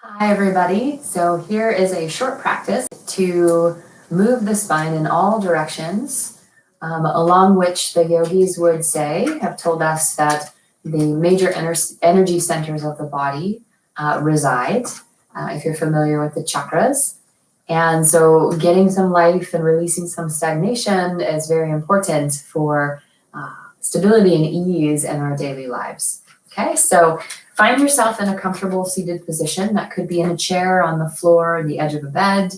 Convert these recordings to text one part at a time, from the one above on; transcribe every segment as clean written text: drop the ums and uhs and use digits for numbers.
Hi everybody, so here is a short practice to move the spine in all directions, along which the yogis would say, have told us that the major energy centers of the body reside, if you're familiar with the chakras. And so getting some life and releasing some stagnation is very important for stability and ease in our daily lives. Okay, so find yourself in a comfortable seated position. That could be in a chair, on the floor, or the edge of a bed.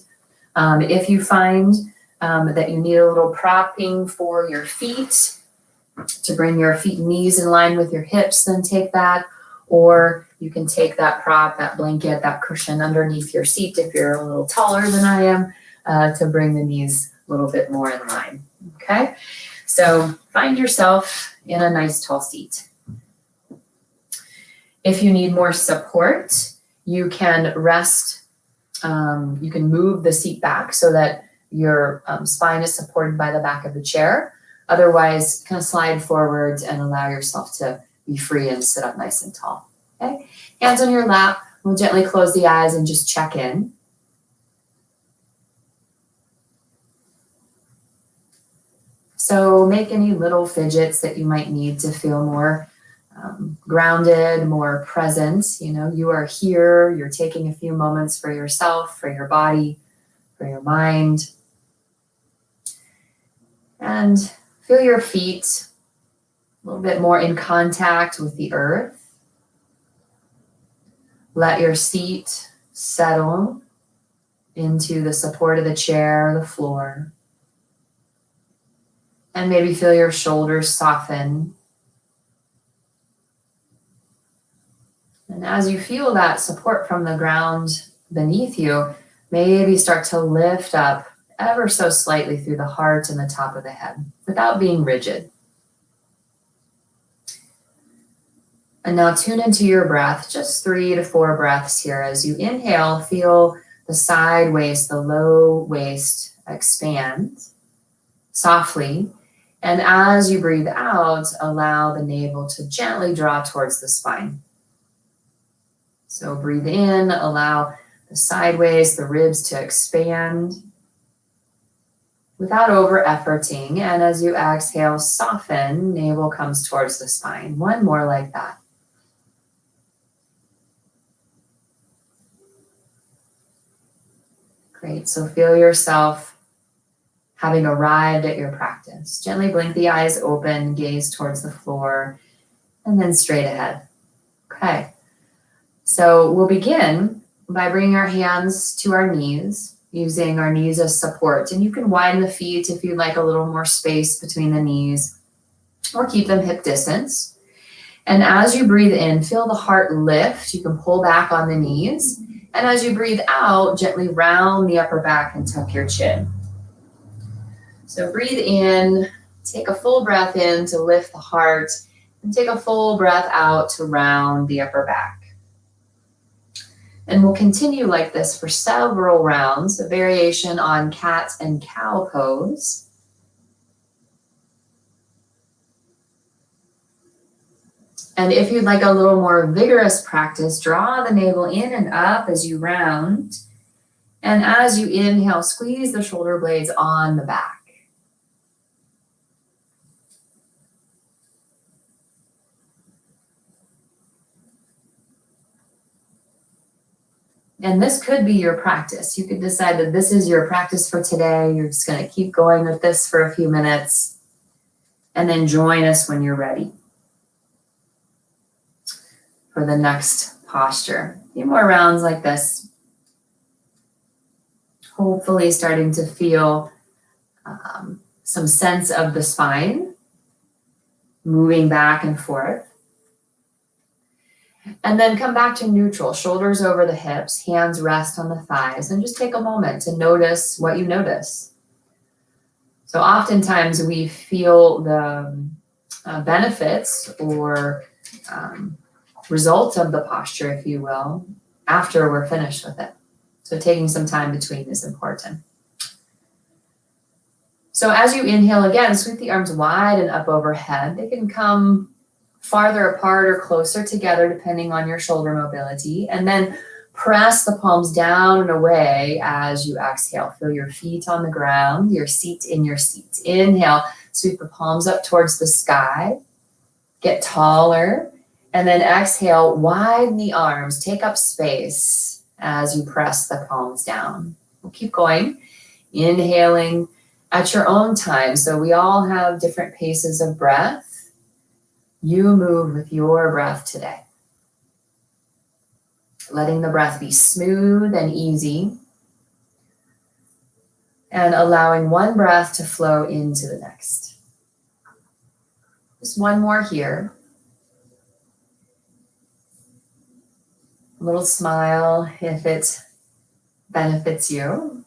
If you find that you need a little propping for your feet, to bring your feet and knees in line with your hips, then take that. Or you can take that prop, that blanket, that cushion underneath your seat if you're a little taller than I am, to bring the knees a little bit more in line. Okay, so find yourself in a nice tall seat. If you need more support, you can rest, you can move the seat back so that your spine is supported by the back of the chair. Otherwise, kind of slide forwards and allow yourself to be free and sit up nice and tall. Okay, hands on your lap. We'll gently close the eyes and just check in. So make any little fidgets that you might need to feel more grounded, more present. You know, you are here, you're taking a few moments for yourself, for your body, for your mind. And feel your feet a little bit more in contact with the earth. Let your seat settle into the support of the chair, the floor. And maybe feel your shoulders soften. And as you feel that support from the ground beneath you, maybe start to lift up ever so slightly through the heart and the top of the head without being rigid. And now tune into your breath, just 3 to 4 breaths here. As you inhale, feel the side waist, the low waist expand softly. And as you breathe out, allow the navel to gently draw towards the spine. So breathe in, allow the sideways, the ribs to expand without over-efforting. And as you exhale, soften, navel comes towards the spine. One more like that. Great, so feel yourself having arrived at your practice. Gently blink the eyes open, gaze towards the floor, and then straight ahead. Okay. So we'll begin by bringing our hands to our knees, using our knees as support. And you can widen the feet if you'd like a little more space between the knees, or keep them hip distance. And as you breathe in, feel the heart lift. You can pull back on the knees. And as you breathe out, gently round the upper back and tuck your chin. So breathe in, take a full breath in to lift the heart, and take a full breath out to round the upper back. And we'll continue like this for several rounds, a variation on cat and cow pose. And if you'd like a little more vigorous practice, draw the navel in and up as you round. And as you inhale, squeeze the shoulder blades on the back. And this could be your practice. You could decide that this is your practice for today. You're just going to keep going with this for a few minutes and then join us when you're ready for the next posture. A few more rounds like this. Hopefully starting to feel some sense of the spine moving back and forth. And then come back to neutral, shoulders over the hips, hands rest on the thighs, and just take a moment to notice what you notice. So oftentimes we feel the benefits or results of the posture, if you will, after we're finished with it. So taking some time between is important. So as you inhale again, sweep the arms wide and up overhead. They can come farther apart or closer together depending on your shoulder mobility. And then Press the palms down and away as you exhale. Feel your feet on the ground, your seat in your seat. Inhale, sweep the palms up towards the sky. Get taller. And then exhale, widen the arms. Take up space as you press the palms down. We'll keep going. Inhaling at your own time. So we all have different paces of breath. You move with your breath today. Letting the breath be smooth and easy. And allowing one breath to flow into the next. Just one more here. A little smile if it benefits you.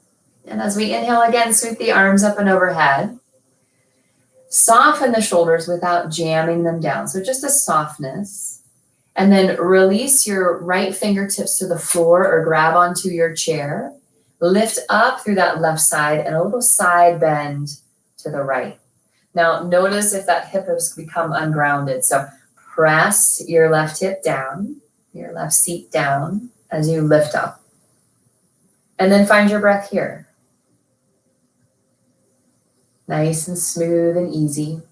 And as we inhale again, sweep the arms up and overhead. Soften the shoulders without jamming them down. So just a softness. And then release your right fingertips to the floor or grab onto your chair. Lift up through that left side and a little side bend to the right. Now notice if that hip has become ungrounded. So press your left hip down, your left seat down as you lift up. And then find your breath here. Nice and smooth and easy.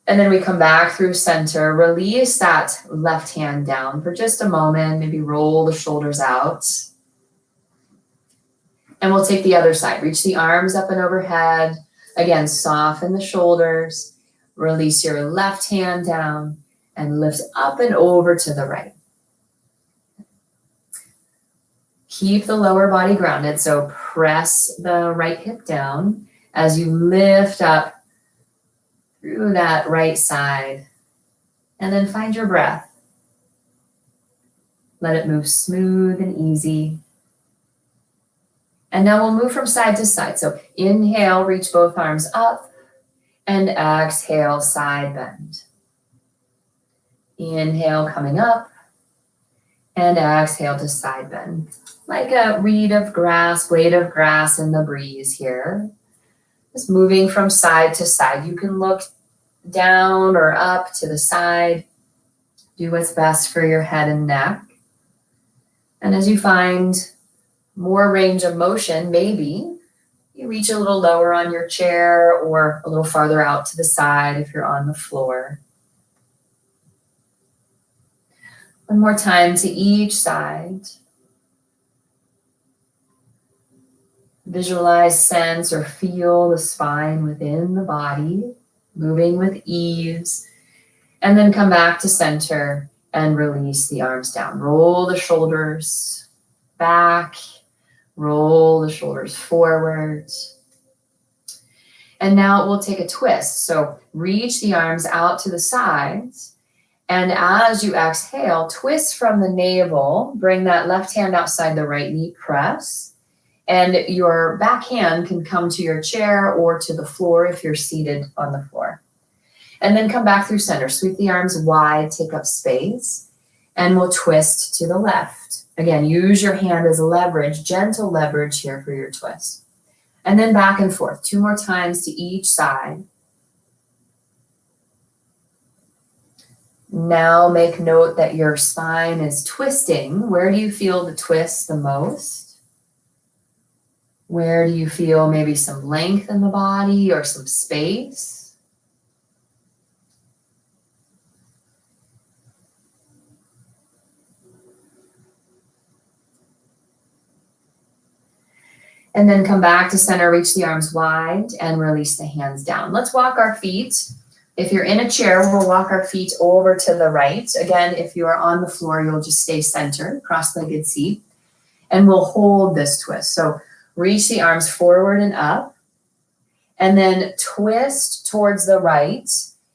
And then we come back through center, release that left hand down for just a moment, maybe roll the shoulders out. And we'll take the other side, reach the arms up and overhead. Again, soften the shoulders, release your left hand down and lift up and over to the right. Keep the lower body grounded, so press the right hip down as you lift up through that right side, and then find your breath. Let it move smooth and easy. And now we'll move from side to side. So inhale, reach both arms up, and exhale, side bend. Inhale, coming up, and exhale to side bend. Like a reed of grass, blade of grass in the breeze here. Just moving from side to side. You can look down or up to the side. Do what's best for your head and neck. And as you find more range of motion, maybe you reach a little lower on your chair or a little farther out to the side if you're on the floor. One more time to each side. Visualize, sense, or feel the spine within the body, moving with ease, and then come back to center and release the arms down. Roll the shoulders back, roll the shoulders forward. And now we'll take a twist. So reach the arms out to the sides, and as you exhale, twist from the navel, bring that left hand outside the right knee, press. And your back hand can come to your chair or to the floor if you're seated on the floor. And then come back through center. Sweep the arms wide, take up space, and we'll twist to the left. Again, use your hand as leverage, gentle leverage here for your twist. And then back and forth, 2 more times to each side. Now make note that your spine is twisting. Where do you feel the twist the most? Where do you feel maybe some length in the body or some space? And then come back to center, reach the arms wide and release the hands down. Let's walk our feet. If you're in a chair, we'll walk our feet over to the right. Again, if you are on the floor, you'll just stay centered, cross-legged seat, and we'll hold this twist. So reach the arms forward and up, and then twist towards the right.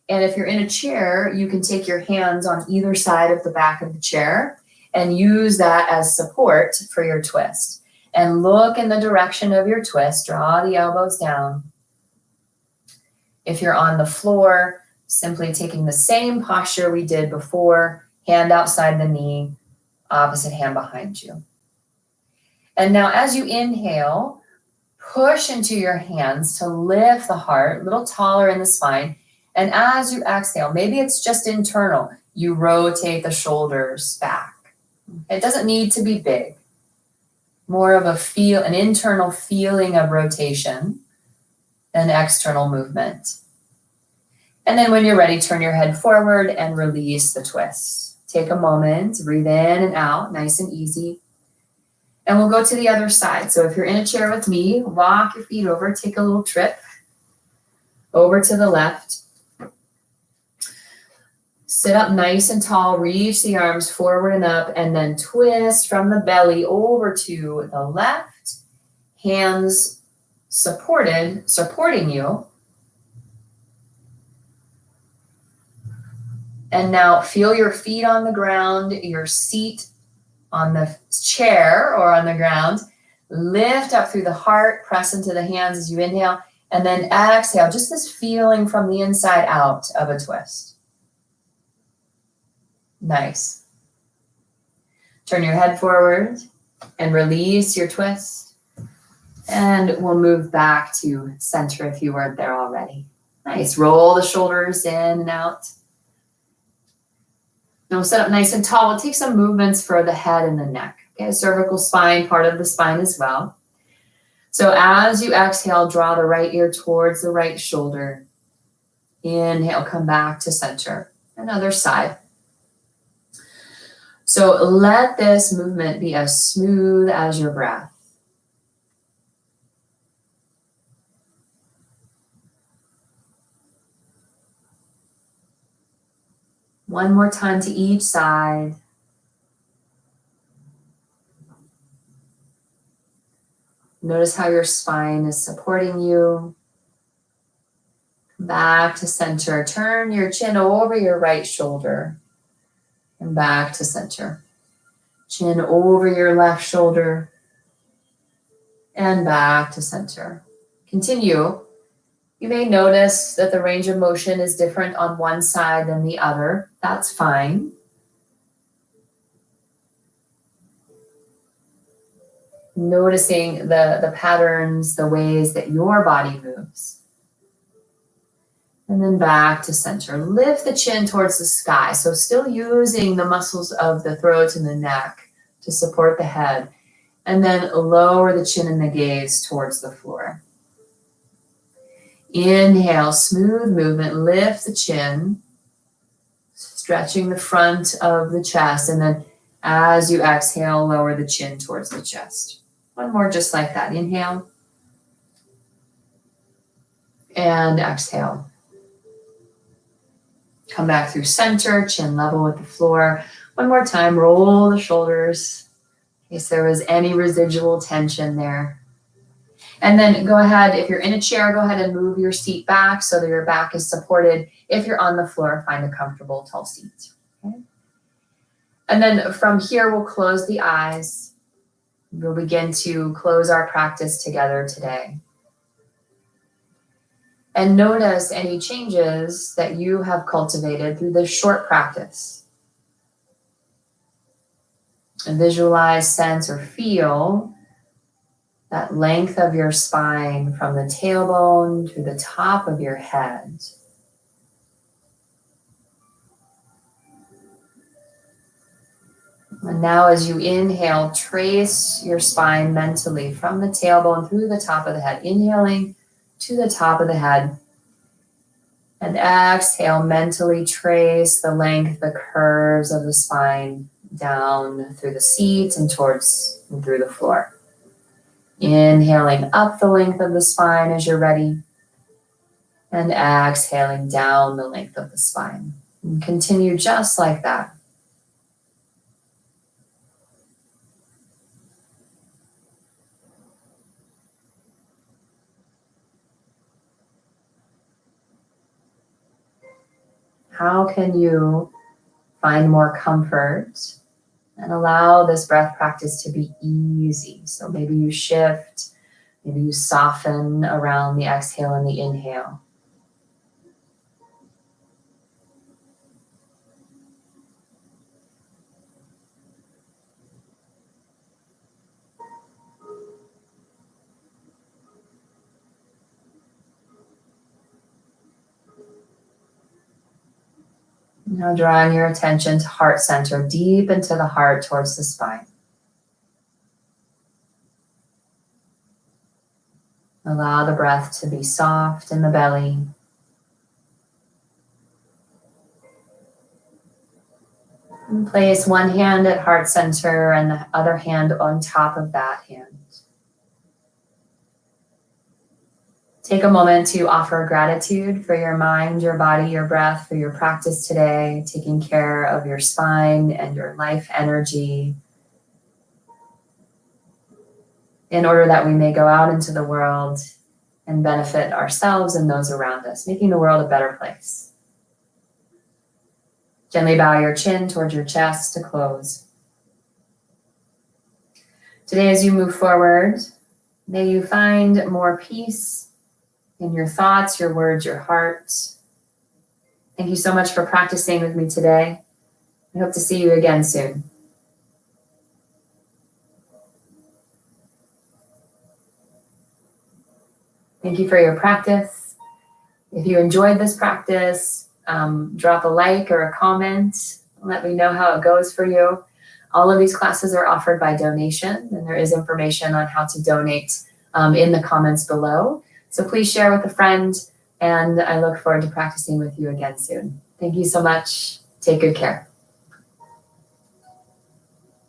And if you're in a chair, you can take your hands on either side of the back of the chair and use that as support for your twist. And look in the direction of your twist, draw the elbows down. If you're on the floor, simply taking the same posture we did before, hand outside the knee, opposite hand behind you. And now as you inhale, push into your hands to lift the heart, a little taller in the spine. And as you exhale, maybe it's just internal, you rotate the shoulders back. It doesn't need to be big. More of an internal feeling of rotation than external movement. And then when you're ready, turn your head forward and release the twist. Take a moment, breathe in and out, nice and easy. And we'll go to the other side. So if you're in a chair with me, walk your feet over, take a little trip over to the left. Sit up nice and tall, reach the arms forward and up, and then twist from the belly over to the left, hands supporting you. And now feel your feet on the ground, your seat on the chair or on the ground. Lift up through the heart, press into the hands as you inhale, and then exhale, just this feeling from the inside out of a twist. Nice. Turn your head forward and release your twist. And we'll move back to center if you weren't there already. Nice. Roll the shoulders in and out. Now we'll sit up nice and tall. We'll take some movements for the head and the neck. Okay, cervical spine, part of the spine as well. So as you exhale, draw the right ear towards the right shoulder. Inhale, come back to center. Another side. So let this movement be as smooth as your breath. One more time to each side. Notice how your spine is supporting you. Back to center. Turn your chin over your right shoulder. And back to center. Chin over your left shoulder. And back to center. Continue. You may notice that the range of motion is different on one side than the other. That's fine. Noticing the patterns, the ways that your body moves. And then back to center. Lift the chin towards the sky. So still using the muscles of the throat and the neck to support the head. And then lower the chin and the gaze towards the floor. Inhale, smooth movement. Lift the chin. Stretching the front of the chest. And then as you exhale, lower the chin towards the chest. One more just like that. Inhale. And exhale. Come back through center, chin level with the floor. One more time, roll the shoulders in case there was any residual tension there. And then go ahead, if you're in a chair, go ahead and move your seat back so that your back is supported. If you're on the floor, find a comfortable tall seat. Okay? And then from here, we'll close the eyes. We'll begin to close our practice together today. And notice any changes that you have cultivated through this short practice. And visualize, sense, or feel that length of your spine from the tailbone to the top of your head. And now as you inhale, trace your spine mentally from the tailbone through the top of the head. Inhaling to the top of the head. And exhale, mentally trace the length, the curves of the spine down through the seat and towards and through the floor. Inhaling up the length of the spine as you're ready. And exhaling down the length of the spine. And continue just like that. How can you find more comfort and allow this breath practice to be easy? So maybe you shift, maybe you soften around the exhale and the inhale. Now drawing your attention to heart center, deep into the heart towards the spine. Allow the breath to be soft in the belly. And place one hand at heart center and the other hand on top of that hand. Take a moment to offer gratitude for your mind, your body, your breath, for your practice today, taking care of your spine and your life energy, in order that we may go out into the world and benefit ourselves and those around us, making the world a better place. Gently bow your chin towards your chest to close. Today, as you move forward, may you find more peace in your thoughts, your words, your heart. Thank you so much for practicing with me today. I hope to see you again soon. Thank you for your practice. If you enjoyed this practice, drop a like or a comment. Let me know how it goes for you. All of these classes are offered by donation, and there is information on how to donate in the comments below. So please share with a friend, and I look forward to practicing with you again soon. Thank you so much. Take good care.